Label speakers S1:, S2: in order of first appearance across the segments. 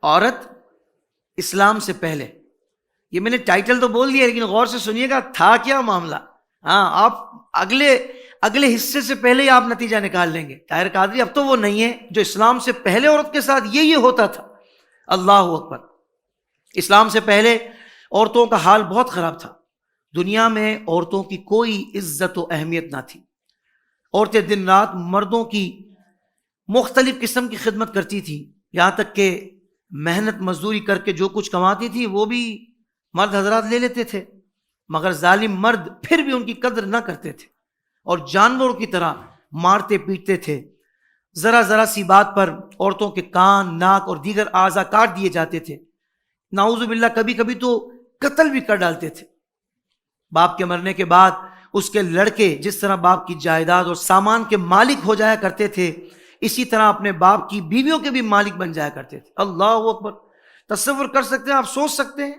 S1: عورت اسلام سے پہلے. یہ میں نے ٹائٹل تو بول دیا لیکن غور سے سنیے گا تھا کیا معاملہ. ہاں آپ اگلے حصے سے پہلے ہی آپ نتیجہ نکال لیں گے. طاہر قادری اب تو وہ نہیں ہے جو اسلام سے پہلے عورت کے ساتھ یہ ہوتا تھا. اللہ اکبر. اسلام سے پہلے عورتوں کا حال بہت خراب تھا. دنیا میں عورتوں کی کوئی عزت و اہمیت نہ تھی. عورتیں دن رات مردوں کی مختلف قسم کی خدمت کرتی تھی، یہاں تک کہ محنت مزدوری کر کے جو کچھ کماتی تھی وہ بھی مرد حضرات لے لیتے تھے، مگر ظالم مرد پھر بھی ان کی قدر نہ کرتے تھے اور جانوروں کی طرح مارتے پیٹتے تھے. ذرا ذرا سی بات پر عورتوں کے کان، ناک اور دیگر اعضاء کاٹ دیے جاتے تھے. نعوذ باللہ کبھی کبھی تو قتل بھی کر ڈالتے تھے. باپ کے مرنے کے بعد اس کے لڑکے جس طرح باپ کی جائیداد اور سامان کے مالک ہو جایا کرتے تھے، اسی طرح اپنے باپ کی بیویوں کے بھی مالک بن جایا کرتے تھے. اللہ اکبر. تصور کر سکتے ہیں آپ، سوچ سکتے ہیں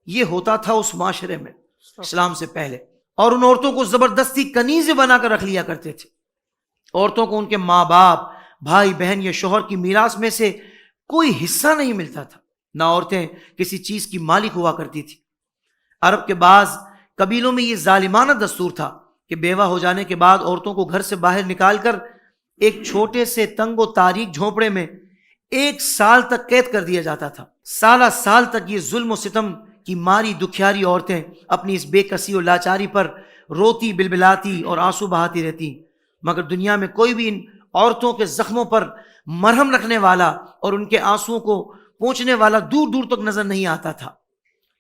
S1: یہ ہوتا تھا اس معاشرے میں اسلام سے پہلے. اور ان عورتوں کو زبردستی کنیزیں بنا کر رکھ لیا کرتے تھے. عورتوں کو ان کے ماں باپ، بھائی بہن یا شوہر کی میراث میں سے کوئی حصہ نہیں ملتا تھا، نہ عورتیں کسی چیز کی مالک ہوا کرتی تھی. عرب کے بعض قبیلوں میں یہ ظالمانہ دستور تھا کہ بیوہ ہو جانے کے بعد عورتوں کو گھر سے باہر نکال کر ایک چھوٹے سے تنگ و تاریک جھونپڑے میں 1 سال تک قید کر دیا جاتا تھا. سالہ سال تک یہ ظلم و ستم کی ماری دکھیاری عورتیں اپنی اس بے کسی اور لاچاری پر روتی بلبلاتی اور آنسو بہاتی رہتی، مگر دنیا میں کوئی بھی ان عورتوں کے زخموں پر مرہم رکھنے والا اور ان کے آنسوؤں کو پہنچنے والا دور دور تک نظر نہیں آتا تھا.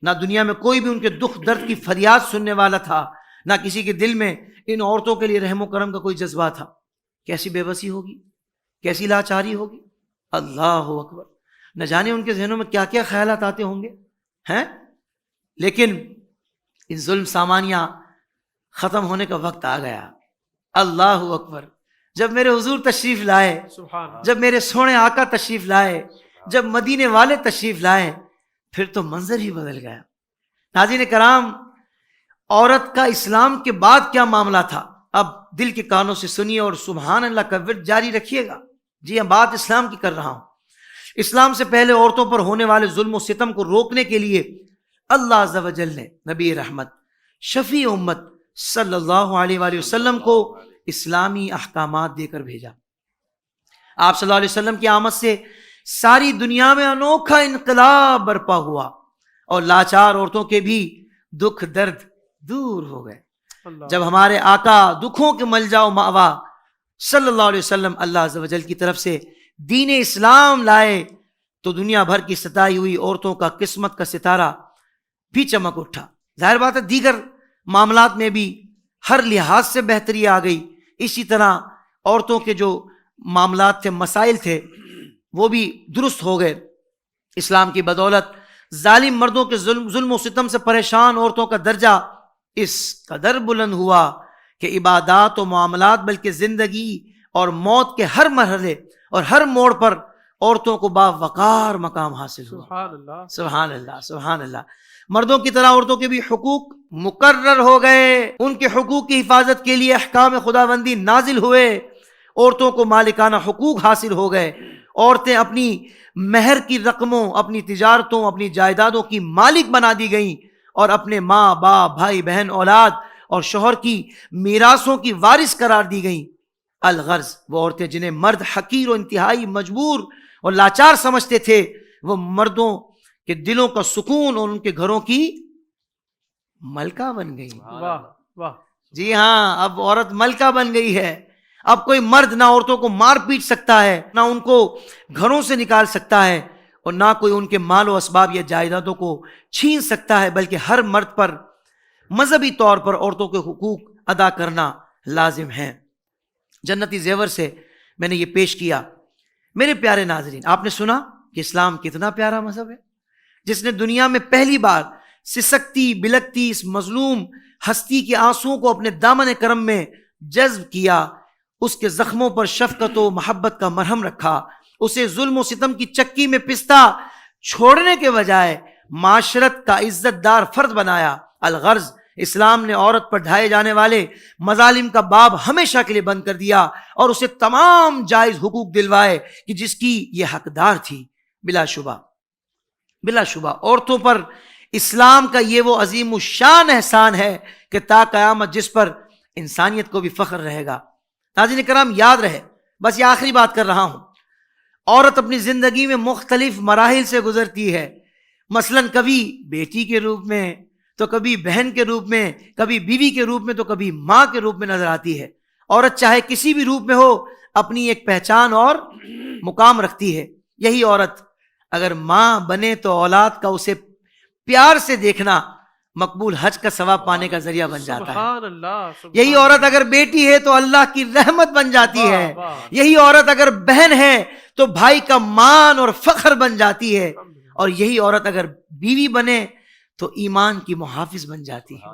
S1: نہ دنیا میں کوئی بھی ان کے دکھ درد کی فریاد سننے والا تھا، نہ کسی کے دل میں ان عورتوں کے لیے رحم و کرم کا کوئی جذبہ تھا. کیسی بے بسی ہوگی، کیسی لاچاری ہوگی. اللہ اکبر. نہ جانے ان کے ذہنوں میں کیا کیا خیالات آتے ہوں گے ہیں. لیکن ان ظلم سامانیہ ختم ہونے کا وقت آ گیا. اللہ اکبر. جب میرے حضور تشریف لائے، جب میرے سونے آقا تشریف لائے، جب مدینے والے تشریف لائے، پھر تو منظر ہی بدل گیا. ناظرین کرام، عورت کا اسلام کے بعد کیا معاملہ تھا، اب دل کے کانوں سے سنیے اور سبحان اللہ کا ورد جاری رکھیے گا. جی ہاں، بات اسلام کی کر رہا ہوں. اسلام سے پہلے عورتوں پر ہونے والے ظلم و ستم کو روکنے کے لیے اللہ عز و جل نے نبی رحمت شفیع امت صلی اللہ علیہ وآلہ وسلم کو اسلامی احکامات دے کر بھیجا. آپ صلی اللہ علیہ وسلم کی آمد سے ساری دنیا میں انوکھا انقلاب برپا ہوا اور لاچار عورتوں کے بھی دکھ درد دور ہو گئے. جب ہمارے آقا دکھوں کے ملجا و مأوا صلی اللہ علیہ وسلم اللہ عز و جل کی طرف سے دین اسلام لائے تو دنیا بھر کی ستائی ہوئی عورتوں کا قسمت کا ستارہ بھی چمک اٹھا. ظاہر بات ہے دیگر معاملات میں بھی ہر لحاظ سے بہتری آ گئی. اسی طرح عورتوں کے جو معاملات تھے، مسائل تھے، وہ بھی درست ہو گئے. اسلام کی بدولت ظالم مردوں کے ظلم و ستم سے پریشان عورتوں کا درجہ اس قدر بلند ہوا کہ عبادات و معاملات بلکہ زندگی اور موت کے ہر مرحلے اور ہر موڑ پر عورتوں کو باوقار مقام حاصل ہوا. سبحان اللہ سبحان اللہ سبحان اللہ. مردوں کی طرح عورتوں کے بھی حقوق مقرر ہو گئے. ان کے حقوق کی حفاظت کے لیے احکام خداوندی نازل ہوئے. عورتوں کو مالکانہ حقوق حاصل ہو گئے. عورتیں اپنی مہر کی رقموں، اپنی تجارتوں، اپنی جائیدادوں کی مالک بنا دی گئیں اور اپنے ماں باپ، بھائی بہن، اولاد اور شوہر کی میراثوں کی وارث قرار دی گئیں. الغرض وہ عورتیں جنہیں مرد حقیر و انتہائی مجبور اور لاچار سمجھتے تھے، وہ مردوں کے دلوں کا سکون اور ان کے گھروں کی ملکہ بن گئی.
S2: واہ واہ.
S1: جی ہاں، اب عورت ملکہ بن گئی ہے. اب کوئی مرد نہ عورتوں کو مار پیٹ سکتا ہے، نہ ان کو گھروں سے نکال سکتا ہے، اور نہ کوئی ان کے مال و اسباب یا جائیدادوں کو چھین سکتا ہے، بلکہ ہر مرد پر مذہبی طور پر عورتوں کے حقوق ادا کرنا لازم ہے. جنتی زیور سے میں نے یہ پیش کیا. میرے پیارے ناظرین، آپ نے سنا کہ اسلام کتنا پیارا مذہب ہے، جس نے دنیا میں پہلی بار سسکتی بلکتی اس مظلوم ہستی کے آنسوؤں کو اپنے دامن کرم میں جذب کیا، اس کے زخموں پر شفقت و محبت کا مرہم رکھا، اسے ظلم و ستم کی چکی میں پستا چھوڑنے کے بجائے معاشرت کا عزت دار فرد بنایا. الغرض اسلام نے عورت پر ڈھائے جانے والے مظالم کا باب ہمیشہ کے لیے بند کر دیا اور اسے تمام جائز حقوق دلوائے کہ جس کی یہ حقدار تھی. بلا شبہ بلا شبہ عورتوں پر اسلام کا یہ وہ عظیم الشان احسان ہے کہ تا قیامت جس پر انسانیت کو بھی فخر رہے گا۔ ناظرین کرام یاد رہے، بس یہ آخری بات کر رہا ہوں، عورت اپنی زندگی میں مختلف مراحل سے گزرتی ہے، مثلاً کبھی بیٹی کے روپ میں، تو کبھی بہن کے روپ میں، کبھی بیوی کے روپ میں، تو کبھی ماں کے روپ میں نظر آتی ہے۔ عورت چاہے کسی بھی روپ میں ہو اپنی ایک پہچان اور مقام رکھتی ہے۔ یہی عورت اگر ماں بنے تو اولاد کا اسے پیار سے دیکھنا مقبول حج کا ثواب پانے کا ذریعہ بن جاتا ہے۔
S2: سبحان اللہ،
S1: یہی عورت اگر بیٹی ہے تو اللہ کی رحمت بن جاتی ہے۔ یہی عورت اگر بہن ہے تو بھائی کا مان اور فخر بن جاتی ہے، اور یہی عورت اگر بیوی بنے تو ایمان کی محافظ بن جاتی ہے۔